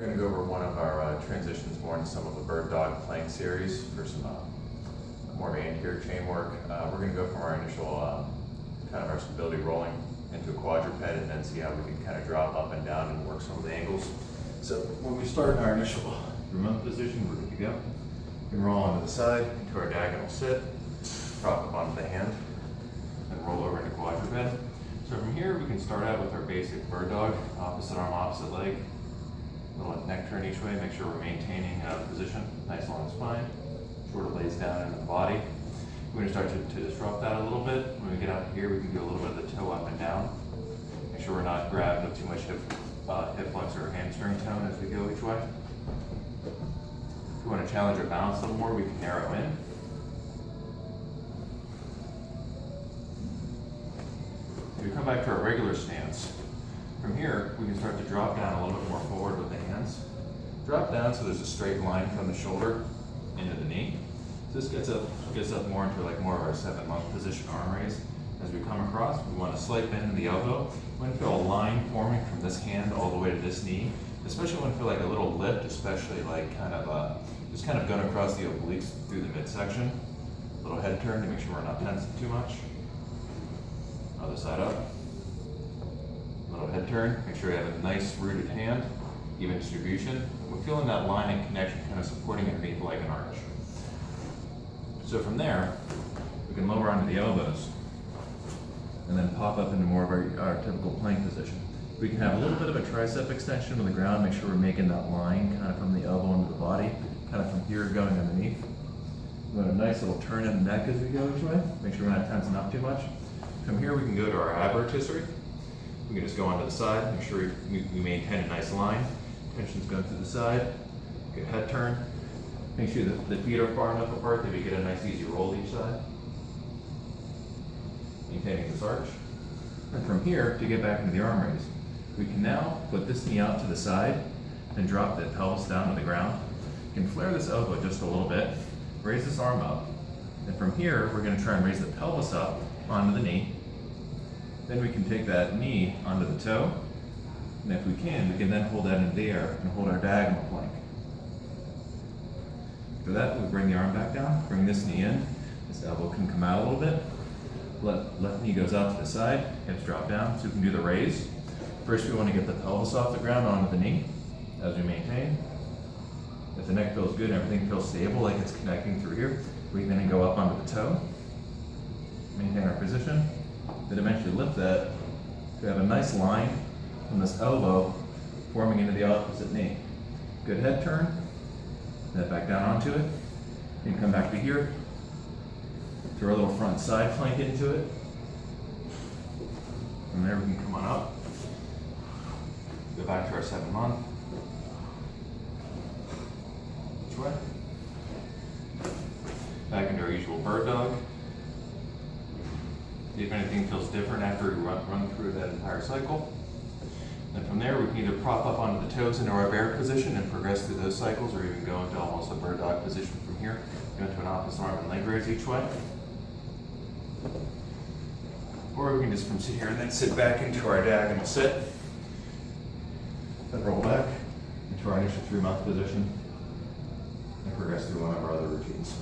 We're going to go over one of our transitions more into some of the bird dog playing series for some more of anterior chain work. We're going to go from our initial kind of our stability rolling into a quadruped and then see how we can kind of drop up and down and work some of the angles. So when we start in our initial remote position, we're good to go. We can roll onto the side into our diagonal sit, prop up onto the hand, and roll over into quadruped. So from here, we can start out with our basic bird dog, opposite arm, opposite leg. Little neck turn each way, make sure we're maintaining position, nice long spine, sort of lays down into the body. We're going to start to disrupt that a little bit. When we get out here, we can do a little bit of the toe up and down. Make sure we're not grabbing up too much hip flexor or hamstring tone as we go each way. If we want to challenge our balance a little more, we can narrow in. If we come back to our regular stance, from here, we can start to drop down a little bit more forward with the hands. Drop down so there's a straight line from the shoulder into the knee. So this gets up more into more of our 7-month position arm raise. As we come across, we want a slight bend in the elbow. We want to feel a line forming from this hand all the way to this knee. Especially when we feel like a little lift, especially just kind of going across the obliques through the midsection. A little head turn to make sure we're not tensing too much. Other side up. Little head turn, make sure you have a nice rooted hand, even distribution. We're feeling that line and connection kind of supporting underneath like an arch. So from there, we can lower onto the elbows and then pop up into more of our typical plank position. We can have a little bit of a tricep extension on the ground, make sure we're making that line kind of from the elbow into the body, kind of from here going underneath. We want a nice little turn in the neck as we go each way, make sure we're not tensing up too much. From here, we can go to our ab rotisserie. We can just go onto the side, make sure we maintain a nice line. Tension's going through the side. Good head turn. Make sure that the feet are far enough apart that we get a nice easy roll each side. Maintaining this arch. And from here, to get back into the arm raise, we can now put this knee out to the side and drop the pelvis down to the ground. You can flare this elbow just a little bit, raise this arm up. And from here, we're going to try and raise the pelvis up onto the knee. Then we can take that knee onto the toe, and if we can then hold that in the air and hold our diagonal plank. For that, we bring the arm back down, bring this knee in, this elbow can come out a little bit, left knee goes out to the side, hips drop down, so we can do the raise. First, we want to get the pelvis off the ground onto the knee, as we maintain. If the neck feels good and everything feels stable, like it's connecting through here, we can then go up onto the toe, maintain our position. Then eventually lift that to have a nice line from this elbow forming into the opposite knee. Good head turn, then back down onto it. Then come back to here, throw a little front side plank into it. From there we can come on up, go back to our 7-month. Which way? Back into our usual bird dog. See if anything feels different after we run through that entire cycle. And from there, we can either prop up onto the toes into our bear position and progress through those cycles, or even go into almost a bird dog position from here. Go into an opposite arm and leg raise each way. Or we can just sit here and then sit back into our diagonal sit. Then roll back into our initial 3-month position and progress through one of our other routines.